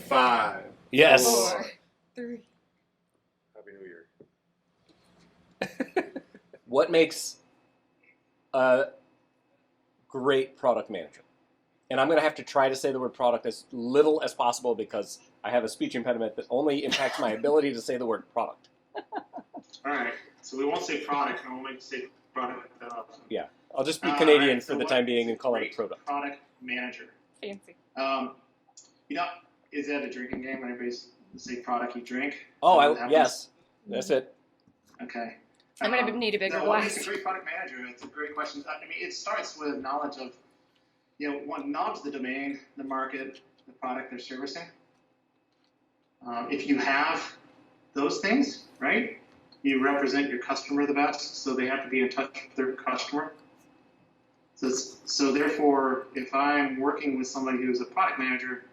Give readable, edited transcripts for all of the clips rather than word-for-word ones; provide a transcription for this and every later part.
5. Yes. 4, 3. Happy New Year. What makes a great product manager? And I'm going to have to try to say the word product as little as possible because I have a speech impediment that only impacts my ability to say the word product. All right. So we won't say product, and we'll make say product. Yeah. I'll just be Canadian right, for so the time being and call it a product. Product manager. Fancy. Is that a drinking game? When everybody's say product, you drink? Oh, yes. That's it. Okay. I'm going to need a bigger what makes glass. a great product manager? It's a great question. I mean, it starts with knowledge of, knowledge of the domain, the market, the product they're servicing. If you have those things, right, you represent your customer the best, so they have to be in touch with their customer. So therefore, if I'm working with somebody who's a product manager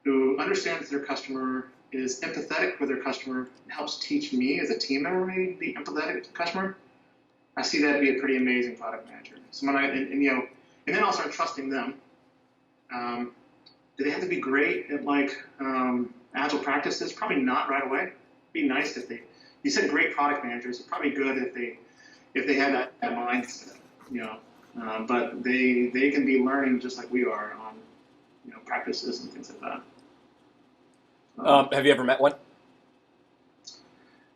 who understands their customer, is empathetic with their customer, helps teach me as a team member maybe to be empathetic to the customer, I see that to be a pretty amazing product manager. So when and then I'll start trusting them. Do they have to be great at agile practices? Probably not right away. It'd be nice if they. You said great product managers. It's probably good if they have that mindset. But they can be learning just like we are on practices and things like that. Have you ever met one?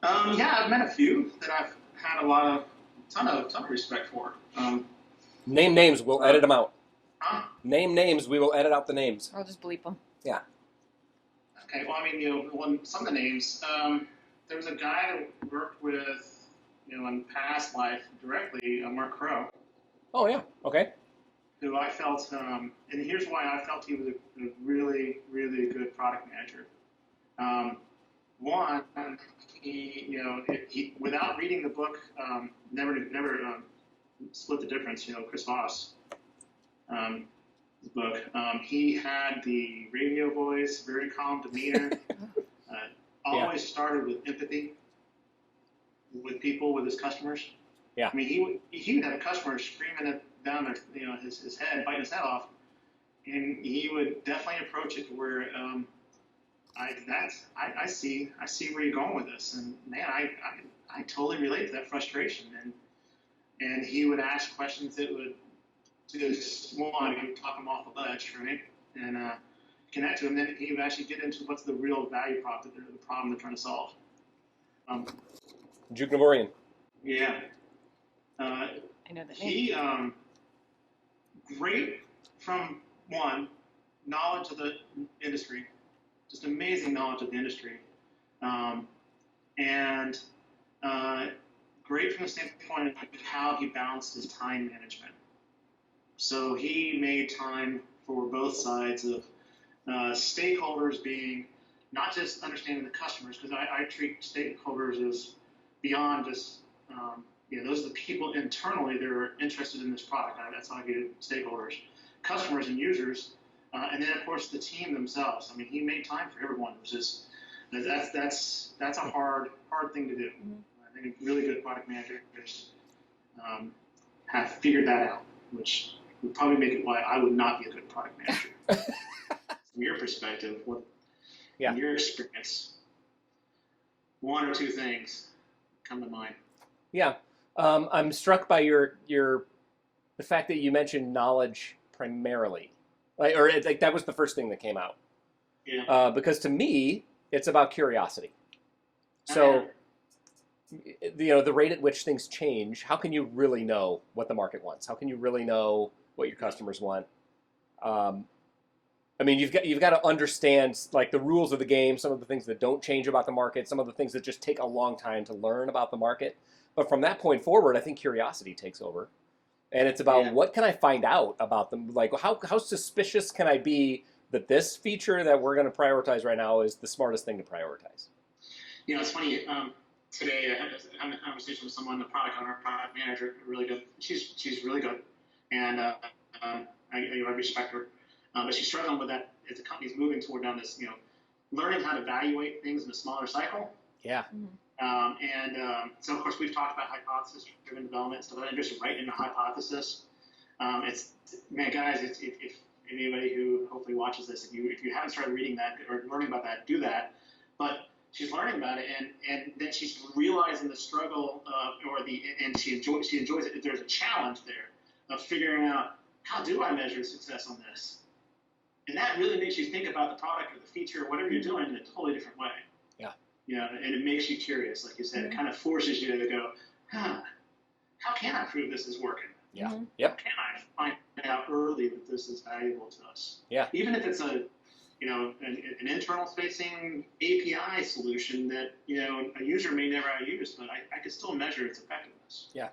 Yeah, I've met a few that I've had ton of respect for. Name names. We'll edit them out. Huh? Name names. We will edit out the names. I'll just bleep them. Yeah. Okay. Well, I mean, some of the names. There was a guy that worked with, in past life directly, Mark Crow. Oh yeah. Okay. Who I felt, and here's why I felt he was a really, really good product manager. One, he without reading the book, never Split the Difference. Chris Voss, his book. He had the radio voice, very calm demeanor. Always started with empathy with people, with his customers. Yeah. I mean, he would have a customer screaming down their, his head, biting his head off, and he would definitely approach it to where, I see where you're going with this, and man, I totally relate to that frustration, and he would ask questions that would just talk him off the ledge, right, and connect to him. Then he would actually get into what's the real value prop the problem they're trying to solve. Juke Navorian. Yeah. I know that name. He great from knowledge of the industry, just amazing knowledge of the industry, and great from the standpoint of how he balanced his time management. So he made time for both sides of stakeholders being not just understanding the customers, because I treat stakeholders as beyond just those are the people internally that are interested in this product. That's how I view stakeholders, customers and users, and then of course the team themselves. I mean, he made time for everyone, which is that's a hard thing to do. Mm-hmm. I think a really good product managers have figured that out, which would probably make it why I would not be a good product manager. From your perspective, in your experience, one or two things come to mind. Yeah. I'm struck by the fact that you mentioned knowledge primarily, that was the first thing that came out. Yeah. Because to me, it's about curiosity. So, the rate at which things change, how can you really know what the market wants? How can you really know what your customers want? I mean, you've got to understand the rules of the game, some of the things that don't change about the market, some of the things that just take a long time to learn about the market. But from that point forward, I think curiosity takes over. And it's about what can I find out about them? Like, how suspicious can I be that this feature that we're going to prioritize right now is the smartest thing to prioritize? It's funny. Today I had a conversation with someone, the product owner, product manager, really good. She's really good, and I respect her. But she's struggling with that as the company's moving toward down this, learning how to evaluate things in a smaller cycle. Yeah. Mm-hmm. So, of course, we've talked about hypothesis-driven development, so I'm just right in the hypothesis. Guys, if anybody who hopefully watches this, if you haven't started reading that or learning about that, do that. But she's learning about it, and then she's realizing the struggle, and she enjoys it. There's a challenge there of figuring out, how do I measure success on this? And that really makes you think about the product or the feature or whatever you're doing in a totally different way. Yeah. And it makes you curious, like you said. It kind of forces you to go, how can I prove this is working? Yeah. Mm-hmm. Yep. How can I find out early that this is valuable to us? Yeah. Even if it's an internal facing API solution that, a user may never use, but I could still measure its effectiveness. Yeah.